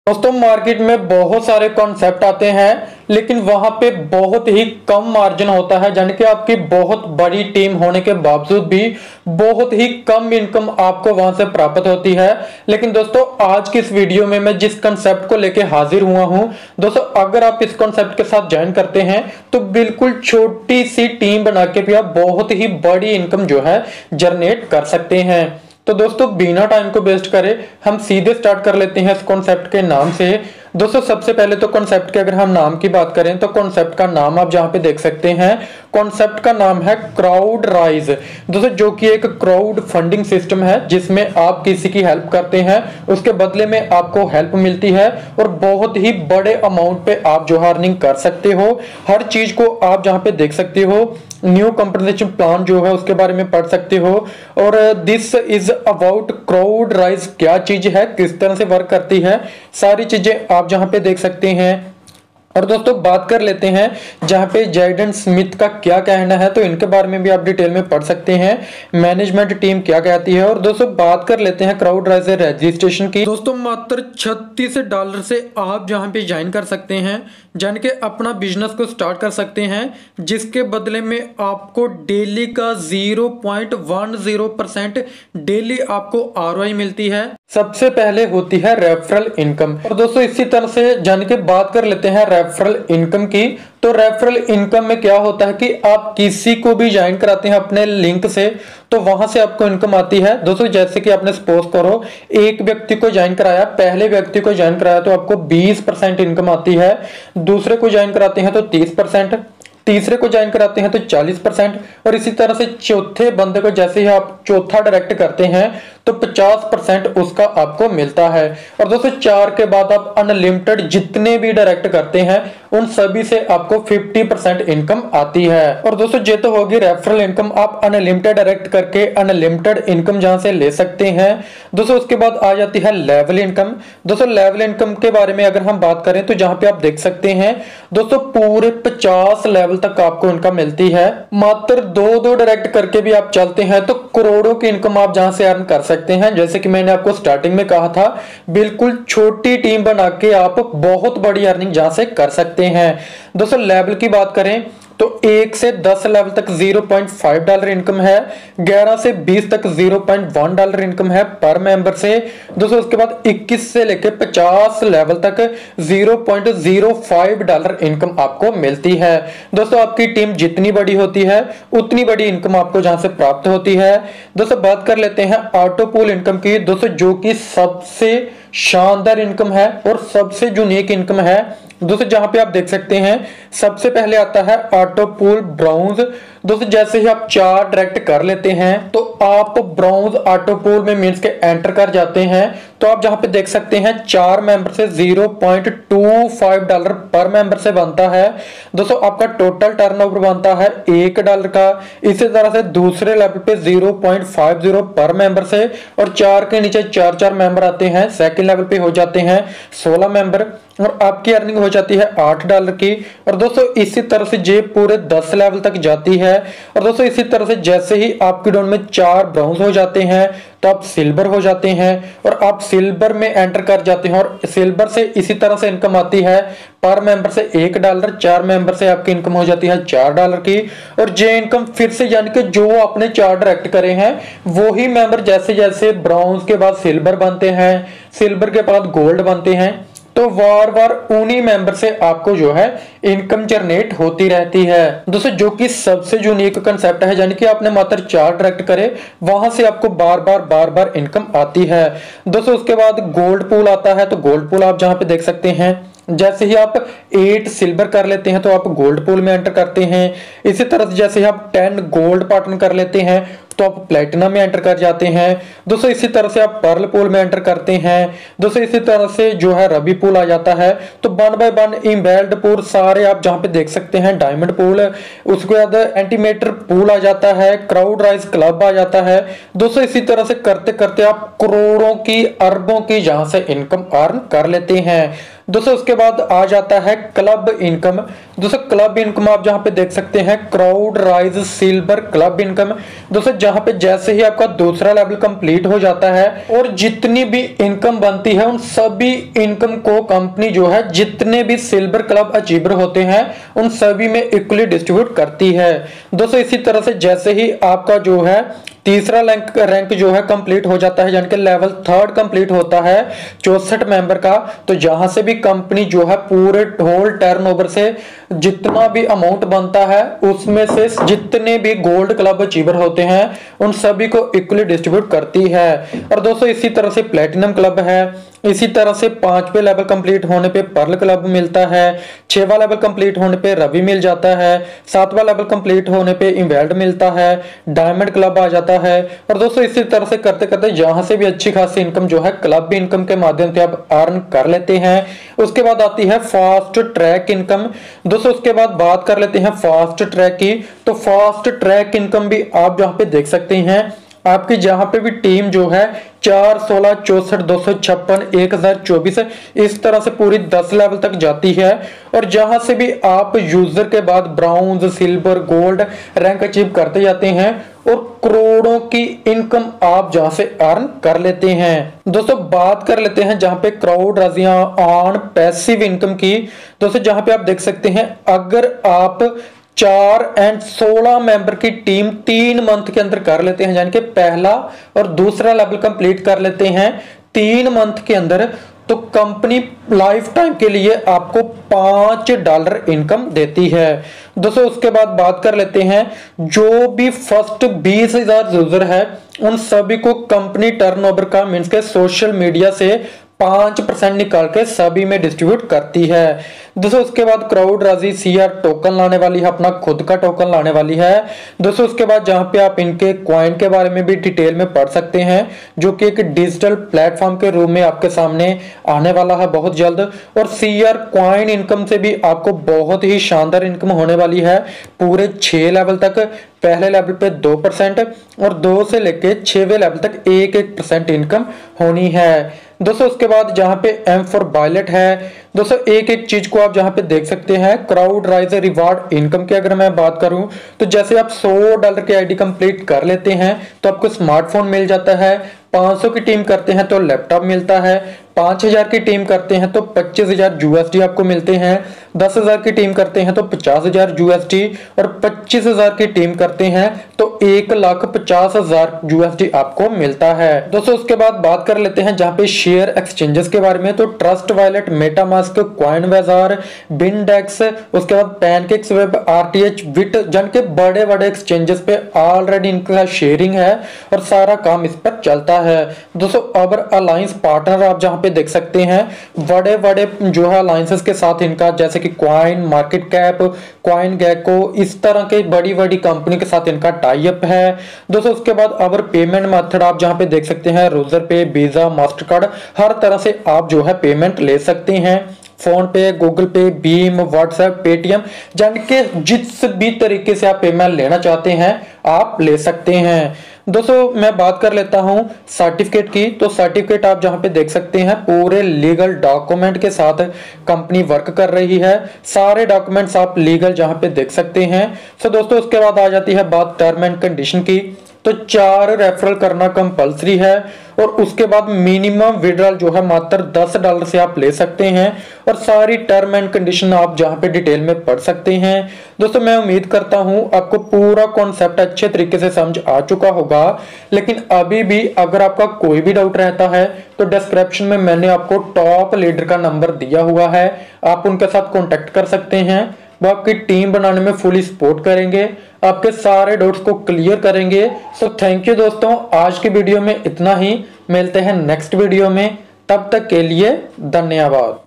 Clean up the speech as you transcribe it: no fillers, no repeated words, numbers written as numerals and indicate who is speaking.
Speaker 1: दोस्तों मार्केट में बहुत सारे कॉन्सेप्ट आते हैं लेकिन वहां पे बहुत ही कम मार्जिन होता है, यानी कि आपकी बहुत बड़ी टीम होने के बावजूद भी बहुत ही कम इनकम आपको वहां से प्राप्त होती है। लेकिन दोस्तों आज की इस वीडियो में मैं जिस कॉन्सेप्ट को लेके हाजिर हुआ हूं दोस्तों, अगर आप इस कॉन्सेप्ट के साथ ज्वाइन करते हैं तो बिल्कुल छोटी सी टीम बना के भी आप बहुत ही बड़ी इनकम जो है जनरेट कर सकते हैं। तो दोस्तों बिना टाइम को वेस्ट करे हम सीधे स्टार्ट कर लेते हैं इस कॉन्सेप्ट के नाम से। दोस्तों सबसे पहले तो कॉन्सेप्ट के अगर हम नाम की बात करें तो कॉन्सेप्ट का नाम आप जहां पे देख सकते हैं, कॉन्सेप्ट का नाम है क्राउड राइज दोस्तों, जो कि एक क्राउड फंडिंग सिस्टम है जिसमें आप किसी की हेल्प करते हैं, उसके बदले में आपको हेल्प मिलती है और बहुत ही बड़े अमाउंट पे आप जो अर्निंग कर सकते हो। हर चीज को आप जहां पे देख सकते हो, न्यू कंपनसेशन प्लान जो है उसके बारे में पढ़ सकते हो। और this is about crowd rise, क्या चीज है, किस तरह से वर्क करती है, सारी चीजें आप जहां पे देख सकते हैं। और दोस्तों बात कर लेते हैं जहां पे जैडन स्मिथ का क्या कहना है, तो इनके बारे में भी आप डिटेल में पढ़ सकते हैं, मैनेजमेंट टीम क्या कहती है। और दोस्तों बात कर लेते हैं क्राउड राइज रजिस्ट्रेशन की। दोस्तों मात्र $36 से आप जहां पे ज्वाइन कर सकते हैं, जान के अपना बिजनेस को स्टार्ट कर सकते हैं, जिसके बदले में आपको डेली का 0.10% डेली आपको ROI मिलती है। सबसे पहले होती है रेफरल इनकम। और दोस्तों इसी तरह से जान के बात कर लेते हैं रेफरल इनकम की। तो रेफरल इनकम में क्या होता है कि आप किसी को भी ज्वाइन कराते हैं अपने लिंक से, तो वहां से आपको इनकम आती है। दोस्तों जैसे कि आपने सपोज करो एक व्यक्ति को ज्वाइन कराया, पहले व्यक्ति को ज्वाइन कराया तो आपको 20% इनकम आती है, दूसरे को ज्वाइन कराते हैं तो 30%, तीसरे को ज्वाइन कराते हैं तो 40%, और इसी तरह से चौथे बंदे को जैसे ही आप चौथा डायरेक्ट करते हैं तो 50% उसका आपको मिलता है। और दोस्तों 4 के बाद आप अनलिमिटेड जितने भी डायरेक्ट करते हैं उन सभी से आपको 50% इनकम आती है। और दोस्तों ये तो होगी रेफरल इनकम, आप अनलिमिटेड डायरेक्ट करके अनलिमिटेड इनकम जहां से ले सकते हैं। दोस्तों उसके बाद आ जाती है लेवल इनकम। दोस्तों लेवल इनकम के बारे में अगर हम बात करें तो जहां पे आप देख सकते हैं दोस्तों पूरे 50 लेवल तक आपको इनकम मिलती है। मात्र दो डायरेक्ट करके भी आप चलते हैं तो करोड़ों की इनकम आप जहां से अर्न कर सकते हैं। जैसे कि मैंने आपको स्टार्टिंग में कहा था, बिल्कुल छोटी टीम बना के आप बहुत बड़ी अर्निंग जहां से कर सकते हैं। दोस्तों लेवल की बात करें तो 1 से 10 लेवल तक $0.5 इनकम है, 11 से 20 तक $0.1 इनकम है पर मेंबर से। दोस्तों उसके बाद 21 से लेकर 50 लेवल तक $0.05 इनकम आपको मिलती है। दोस्तों आपकी टीम जितनी बड़ी होती है उतनी बड़ी इनकम आपको जहां से प्राप्त होती है। दोस्तों बात कर लेते हैं ऑटो पूल इनकम की, दोस्तों जो कि सबसे शानदार इनकम है और सबसे यूनिक इनकम है। दोस्तों जहां पे आप देख सकते हैं सबसे पहले आता है ऑटो पूल ब्राउन्स। दोस्तों जैसे ही आप 4 डायरेक्ट कर लेते हैं तो आप ब्राउन्स ऑटो पूल में मींस के एंटर कर जाते हैं, तो आप जहां पे देख सकते हैं 4 मेंबर से $0.25 पर मेंबर से बनता है। दोस्तों आपका टोटल टर्नओवर बनता है $1 का। इसी तरह से दूसरे लेवल पे 0.50 पर मेंबर से, और 4 के नीचे 4 मेंबर आते हैं, सेकंड लेवल पे हो जाते हैं 16 मेंबर और आपकी अर्निंग हो जाती है $8 की। और दोस्तों इसी तरह से जे पूरे 10 लेवल तक जाती है। और दोस्तों इसी तरह से जैसे ही आपकी डोन में 4 ब्राउन्स हो जाते हैं तो आप सिल्वर हो जाते हैं और आप सिल्वर में एंटर कर जाते हैं, और सिल्वर से इसी तरह से इनकम आती है पर मेंबर से $1, 4 मेंबर से आपकी इनकम हो जाती है $4 की। और जे इनकम फिर से यानी कि जो आपने 4 डायरेक्ट करे हैं वो ही मेंबर जैसे जैसे ब्राउन्स के बाद सिल्वर बनते हैं, सिल्वर के बाद गोल्ड बनते हैं, तो बार बार उन्हीं मेंबर से आपको जो है इनकम जनरेट होती रहती है। दोस्तों जो कि सबसे यूनिक कंसेप्ट है, यानी कि आपने मात्र 4 डायरेक्ट करे वहां से आपको बार बार इनकम आती है। दोस्तों उसके बाद गोल्ड पूल आता है, तो गोल्ड पूल आप जहां पे देख सकते हैं जैसे ही आप 8 सिल्वर कर लेते हैं तो आप गोल्ड पूल में एंटर करते हैं। इसी तरह से जैसे ही आप 10 गोल्ड पार्टन कर लेते हैं तो आप प्लेटिनम में एंटर कर जाते हैं। दोस्तों इसी तरह से आप पर्ल पूल में एंटर करते हैं। दोस्तों इसी तरह से जो है रबी पूल आ जाता है, तो 1 बाय 1 इम्बेल्ड पूल सारे आप जहां पे देख सकते हैं, डायमंड पूल, उसके बाद एंटीमेटर पूल आ जाता है, क्राउड राइज क्लब आ जाता है। दोस्तों इसी तरह से करते करते आप करोड़ों की अरबों की जहां से इनकम अर्न कर लेते हैं। दोस्तों उसके बाद आ जाता है क्लब इनकम। दोस्तों क्लब इनकम आप जहां पे देख सकते हैं crowd rise silver club income. दोस्तों जहां पे जैसे ही आपका दूसरा लेवल कंप्लीट हो जाता है और जितनी भी इनकम बनती है उन सभी इनकम को कंपनी जो है जितने भी सिल्वर क्लब अचीवर होते हैं उन सभी में इक्वली डिस्ट्रीब्यूट करती है। दोस्तों इसी तरह से जैसे ही आपका जो है तीसरा रैंक जो है कंप्लीट हो जाता है, यानी कि लेवल 3 कंप्लीट होता है 64 मेंबर का, तो जहां से भी कंपनी जो है पूरे होल टर्नओवर से जितना भी अमाउंट बनता है उसमें से जितने भी गोल्ड क्लब अचीवर होते हैं उन सभी को इक्वली डिस्ट्रीब्यूट करती है। और दोस्तों इसी तरह से प्लेटिनम क्लब है, इसी तरह से 5वें लेवल कंप्लीट होने पे पर्ल क्लब मिलता है, 6वां लेवल कंप्लीट होने पे रवि मिल जाता है, 7वां लेवल कंप्लीट होने पे इवेल्ड मिलता है, डायमंड क्लब आ जाता है। और दोस्तों इसी तरह से करते करते जहां से भी अच्छी खासी इनकम जो है क्लब इनकम के माध्यम से आप अर्न कर लेते हैं। उसके बाद आती है फास्ट ट्रैक इनकम। दोस्तों उसके बाद बात कर लेते हैं फास्ट ट्रैक की। तो फास्ट ट्रैक इनकम भी आप जहां पे देख सकते हैं, आपकी जहां पे भी टीम जो है 4, 16, 64, 256, 1024 इस तरह से पूरी 10 लेवल तक जाती है। और जहां से भी आप यूजर के बाद bronze silver gold rank achieve करते जाते हैं और करोड़ों की इनकम आप जहां से अर्न कर लेते हैं। दोस्तों बात कर लेते हैं जहां पे क्राउड राजियां ऑन पैसिव इनकम की। दोस्तों जहां पे आप देख सकते हैं अगर आप 4 और 16 मेंबर की टीम 3 मंथ के अंदर कर लेते हैं, यानी कि पहला और दूसरा लेवल कंप्लीट कर लेते हैं 3 मंथ के अंदर, तो कंपनी लाइफ टाइम के लिए आपको $5 इनकम देती है। दोस्तों उसके बाद बात कर लेते हैं जो भी फर्स्ट 20,000 यूजर है उन सभी को कंपनी टर्नओवर का मींस के सोशल मीडिया से 5% निकाल के सभी में डिस्ट्रीब्यूट करती है। दोस्तों उसके बाद क्राउड राजी CR टोकन लाने वाली है, अपना खुद का टोकन लाने वाली है। दोस्तों उसके बाद जहां पे आप इनके क्वाइन के बारे में भी डिटेल में पढ़ सकते हैं, जो कि एक डिजिटल प्लेटफॉर्म के रूप में आपके सामने आने वाला है बहुत जल्द। और CR क्वाइन इनकम से भी आपको बहुत ही शानदार इनकम होने वाली है पूरे 6 लेवल तक। पहले लेवल पे 2% और 2 से लेके 6वें लेवल तक 1% इनकम होनी है। दोस्तों उसके बाद जहां पे M फॉर वायलेट है, दोस्तों एक चीज को आप जहां पे देख सकते हैं क्राउड राइज रिवार्ड इनकम की अगर मैं बात करूं तो जैसे आप $100 की आईडी कंप्लीट कर लेते हैं तो आपको स्मार्टफोन मिल जाता है, 500 की टीम करते हैं तो लैपटॉप मिलता है, 5000 की टीम करते हैं तो 25,000 USD आपको मिलते हैं, 10,000 की टीम करते हैं तो 50,000 USD और 25,000 की टीम करते हैं तो 1,50,000 USD आपको मिलता है। दोस्तों उसके बाद बात कर लेते हैं जहां पे शेयर एक्सचेंजेस के बारे में। तो ट्रस्ट वॉलेट, मेटामास्क, कॉइन बाजार, बिनडेक्स, उसके बाद पैनकेक्स वेब, RTH, बिट जन के बड़े बड़े एक्सचेंजेस पे ऑलरेडी इनका शेयरिंग है और सारा काम इस पर चलता है। दोस्तों अबर अलायंस पार्टनर आप जहां पे देख सकते हैं बड़े बड़े जो है अलायंसेस के साथ इनका, जैसे कि क्वाइन, मार्केट कैप, क्वाइन गैको, इस तरह के बड़ी बड़ी कंपनी के साथ इनका टाई अप है। दोस्तों उसके बाद अबर पेमेंट मेथड आप जहां पे देख सकते हैं रोजर पे, वीजा, मास्टर कार्ड, हर तरह से आप जो है पेमेंट ले सकते हैं। फोन पे, गूगल पे, भीम, व्हाट्सएप, पेटीएम, जान के जिस भी तरीके से आप पेमेंट लेना चाहते हैं आप ले सकते हैं। दोस्तों मैं बात कर लेता हूं सर्टिफिकेट की। तो सर्टिफिकेट आप जहां पे देख सकते हैं पूरे लीगल डॉक्यूमेंट के साथ कंपनी वर्क कर रही है, सारे डॉक्यूमेंट्स आप लीगल जहां पे देख सकते हैं। सो दोस्तों उसके बाद आ जाती है बात टर्म एंड कंडीशन की। तो 4 रेफरल करना कंपलसरी है और उसके बाद मिनिमम विड्रॉल जो है मात्र $10 से आप ले सकते हैं और सारी टर्म एंड कंडीशन आप जहां पे डिटेल में पढ़ सकते हैं। दोस्तों मैं उम्मीद करता हूं आपको पूरा कॉन्सेप्ट अच्छे तरीके से समझ आ चुका होगा, लेकिन अभी भी अगर आपका कोई भी डाउट रहता है तो डिस्क्रिप्शन में मैंने आपको टॉप लीडर का नंबर दिया हुआ है, आप उनके साथ कॉन्टेक्ट कर सकते हैं। वो आपकी टीम बनाने में फुली सपोर्ट करेंगे, आपके सारे डाउट्स को क्लियर करेंगे। सो थैंक यू दोस्तों, आज की वीडियो में इतना ही, मिलते हैं नेक्स्ट वीडियो में, तब तक के लिए धन्यवाद।